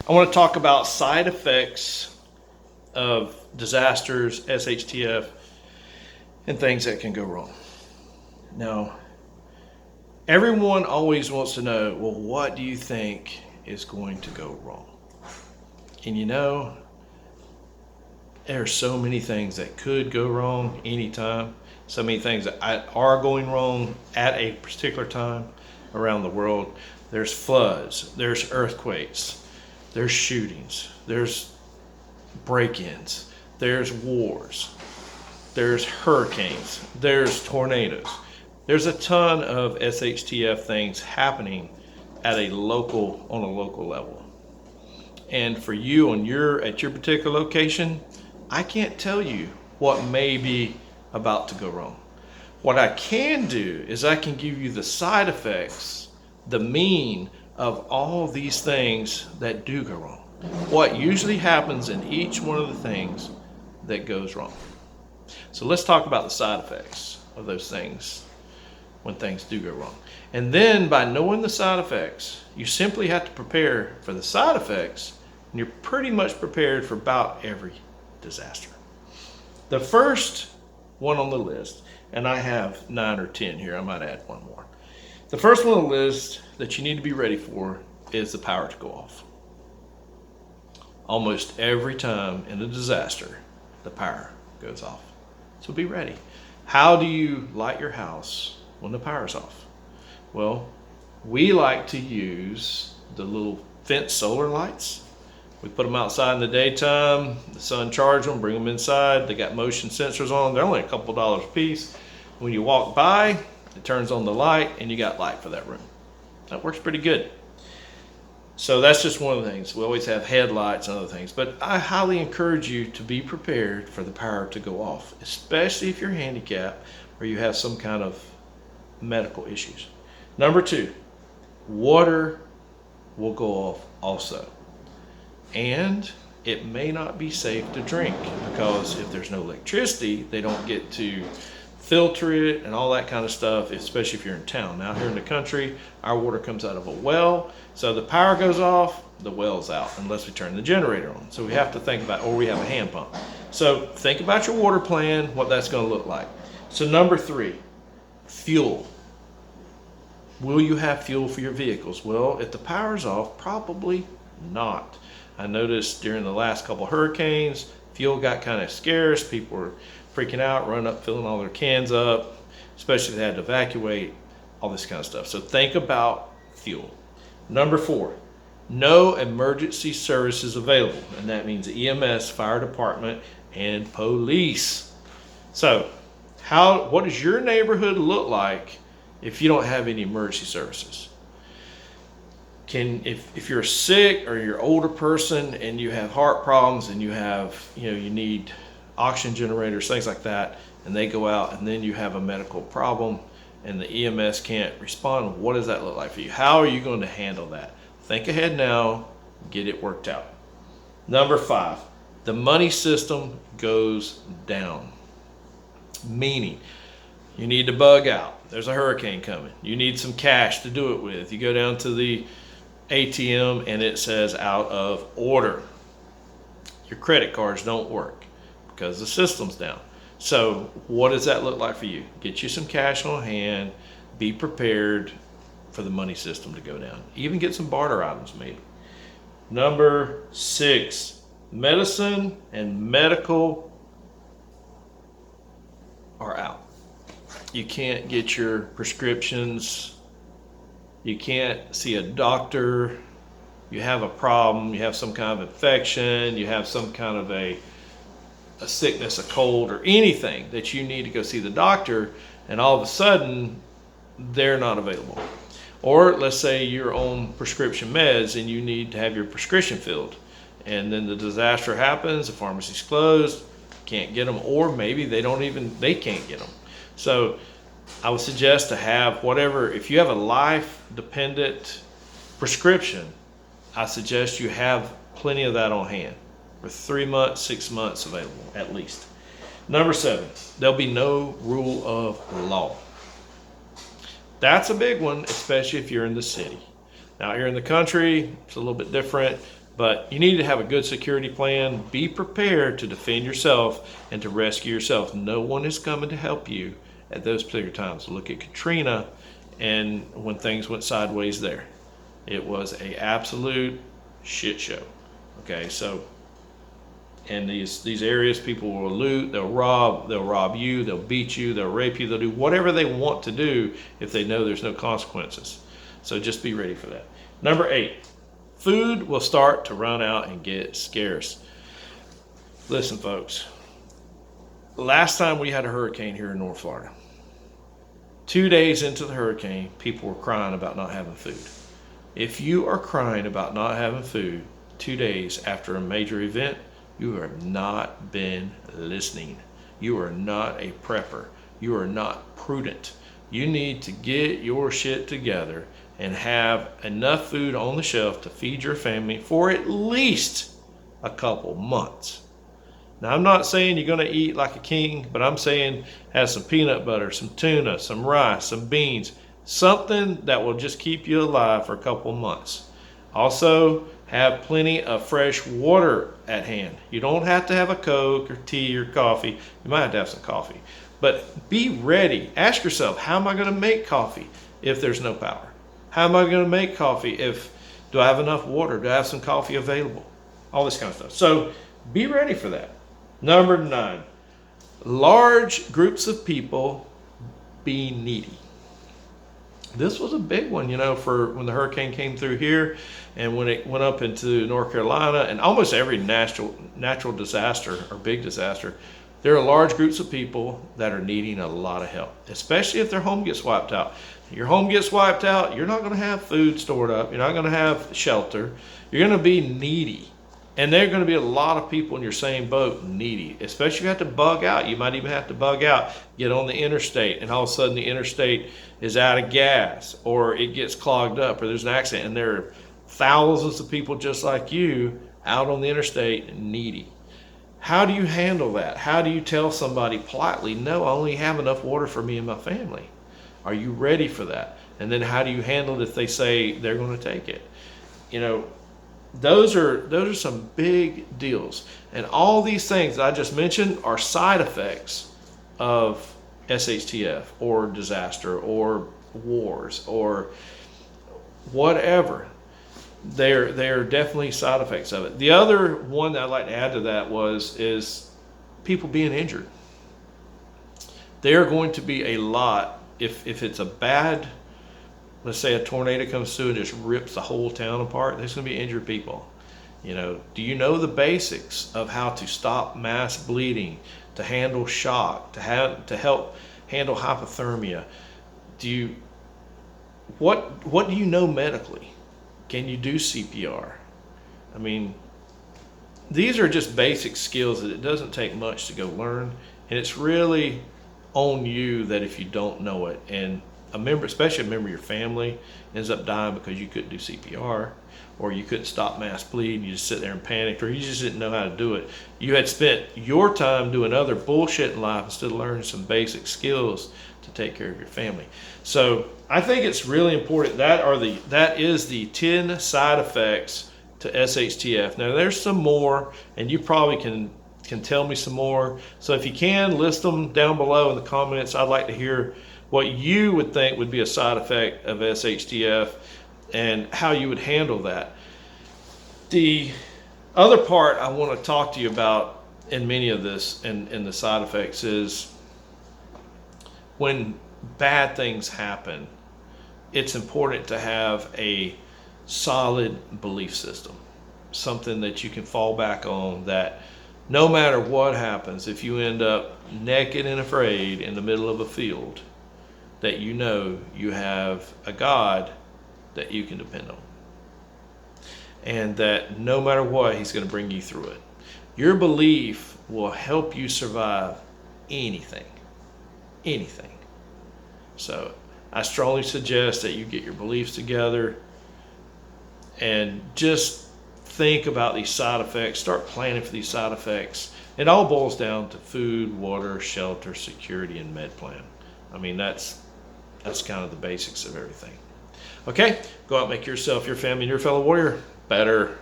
I want to talk about side effects of disasters, SHTF, and things that can go wrong. Now, everyone always wants to know, well, what do you think is going to go wrong? And you know, there are so many things that could go wrong anytime. So many things that are going wrong at a particular time around the world. There's floods, there's earthquakes, there's shootings, there's break-ins, there's wars, there's hurricanes, there's tornadoes. There's a ton of SHTF things happening on a local level. And for you at your particular location, I can't tell you what may be about to go wrong. What I can do is I can give you the side effects, the mean of all these things that do go wrong. What usually happens in each one of the things that goes wrong. So let's talk about the side effects of those things when things do go wrong. And then by knowing the side effects, you simply have to prepare for the side effects, and you're pretty much prepared for about every disaster. The first one on the list, and I have 9 or 10 here, I might add one more. The first one on the list that you need to be ready for is the power to go off. Almost every time in a disaster, the power goes off. So be ready. How do you light your house when the power's off? Well, we like to use the little fence solar lights. We put them outside in the daytime, the sun charges them, bring them inside. They got motion sensors on them. They're only a couple dollars a piece. When you walk by, it turns on the light and you got light for that room. That works pretty good. So that's just one of the things. We always have headlights and other things, but I highly encourage you to be prepared for the power to go off, especially if you're handicapped or you have some kind of medical issues. Number 2, water will go off also. And it may not be safe to drink because if there's no electricity, they don't get to filter it and all that kind of stuff, especially if you're in town. Now here in the country, our water comes out of a well. So the power goes off, the well's out unless we turn the generator on. So we have to think about, or we have a hand pump. So think about your water plan, what that's going to look like. So number 3, fuel. Will you have fuel for your vehicles? Well, if the power's off, probably not. I noticed during the last couple of hurricanes, fuel got kind of scarce. People were freaking out, running up, filling all their cans up, especially if they had to evacuate, all this kind of stuff. So think about fuel. Number 4, no emergency services available. And that means EMS, fire department, and police. So what does your neighborhood look like if you don't have any emergency services? If you're sick or you're an older person and you have heart problems and you have, you need oxygen generators, things like that, and they go out and then you have a medical problem and the EMS can't respond, what does that look like for you? How are you going to handle that? Think ahead now, get it worked out. Number 5, the money system goes down. Meaning, you need to bug out. There's a hurricane coming. You need some cash to do it with. You go down to the ATM and it says out of order. Your credit cards don't work because the system's down. So what does that look like for you? Get you some cash on hand, be prepared for the money system to go down. Even get some barter items maybe. Number 6, medicine and medical are out. You can't get your prescriptions. You can't see a doctor. You have a problem. You have some kind of infection. You have some kind of a sickness, a cold, or anything that you need to go see the doctor, and all of a sudden they're not available. Or let's say you're on prescription meds and you need to have your prescription filled, and then the disaster happens, the pharmacy's closed, can't get them, or maybe they can't get them. So I would suggest to have whatever, if you have a life dependent prescription, I suggest you have plenty of that on hand for 3 months, 6 months available at least. Number 7, there'll be no rule of law. That's a big one, especially if you're in the city. Now here in the country, it's a little bit different. But you need to have a good security plan. Be prepared to defend yourself and to rescue yourself. No one is coming to help you at those particular times. Look at Katrina and when things went sideways there. It was a absolute shit show. Okay, so in these areas, people will loot, they'll rob you, they'll beat you, they'll rape you, they'll do whatever they want to do if they know there's no consequences. So just be ready for that. Number 8, food will start to run out and get scarce. Listen, folks, last time we had a hurricane here in North Florida, 2 days into the hurricane, people were crying about not having food. If you are crying about not having food 2 days after a major event, you have not been listening. You are not a prepper. You are not prudent. You need to get your shit together and have enough food on the shelf to feed your family for at least a couple months. Now, I'm not saying you're going to eat like a king, but I'm saying have some peanut butter, some tuna, some rice, some beans, something that will just keep you alive for a couple months. Also, have plenty of fresh water at hand. You don't have to have a Coke or tea or coffee. You might have to have some coffee. But be ready. Ask yourself, how am I going to make coffee if there's no power? How am I going to make coffee do I have enough water? Do I have some coffee available? All this kind of stuff. So be ready for that. Number 9, large groups of people be needy. This was a big one, for when the hurricane came through here and when it went up into North Carolina and almost every natural disaster or big disaster, there are large groups of people that are needing a lot of help, especially if their home gets wiped out. Your home gets wiped out, you're not going to have food stored up. You're not going to have shelter. You're going to be needy. And there are going to be a lot of people in your same boat needy, especially if you have to bug out. You might even have to bug out, get on the interstate, and all of a sudden the interstate is out of gas or it gets clogged up or there's an accident. And there are thousands of people just like you out on the interstate needy. How do you handle that? How do you tell somebody politely, no, I only have enough water for me and my family? Are you ready for that? And then how do you handle it if they say they're going to take it? Those are some big deals. And all these things that I just mentioned are side effects of SHTF or disaster or wars or whatever. They're definitely side effects of it. The other one that I'd like to add to that is people being injured. There are going to be a lot if it's a bad, let's say a tornado comes through and just rips the whole town apart, there's going to be injured people. Do you know the basics of how to stop mass bleeding, to handle shock, to help handle hypothermia? What do you know medically? Can you do CPR? I mean, these are just basic skills that it doesn't take much to go learn, and it's really on you that if you don't know it, and especially a member of your family ends up dying because you couldn't do CPR or you couldn't stop mass bleed, you just sit there and panicked, or you just didn't know how to do it. You had spent your time doing other bullshit in life instead of learning some basic skills to take care of your family. So I think it's really important. That is the 10 side effects to SHTF. Now there's some more, and you probably can tell me some more. So if you can, list them down below in the comments. I'd like to hear what you would think would be a side effect of SHTF and how you would handle that. The other part I want to talk to you about in many of this in the side effects is when bad things happen, it's important to have a solid belief system, something that you can fall back on, that no matter what happens, if you end up naked and afraid in the middle of a field, that you have a God that you can depend on. And that no matter what, he's going to bring you through it. Your belief will help you survive anything. Anything. So I strongly suggest that you get your beliefs together and just think about these side effects. Start planning for these side effects. It all boils down to food, water, shelter, security, and med plan. I mean, that's kind of the basics of everything. Okay, go out and make yourself, your family, and your fellow warrior better.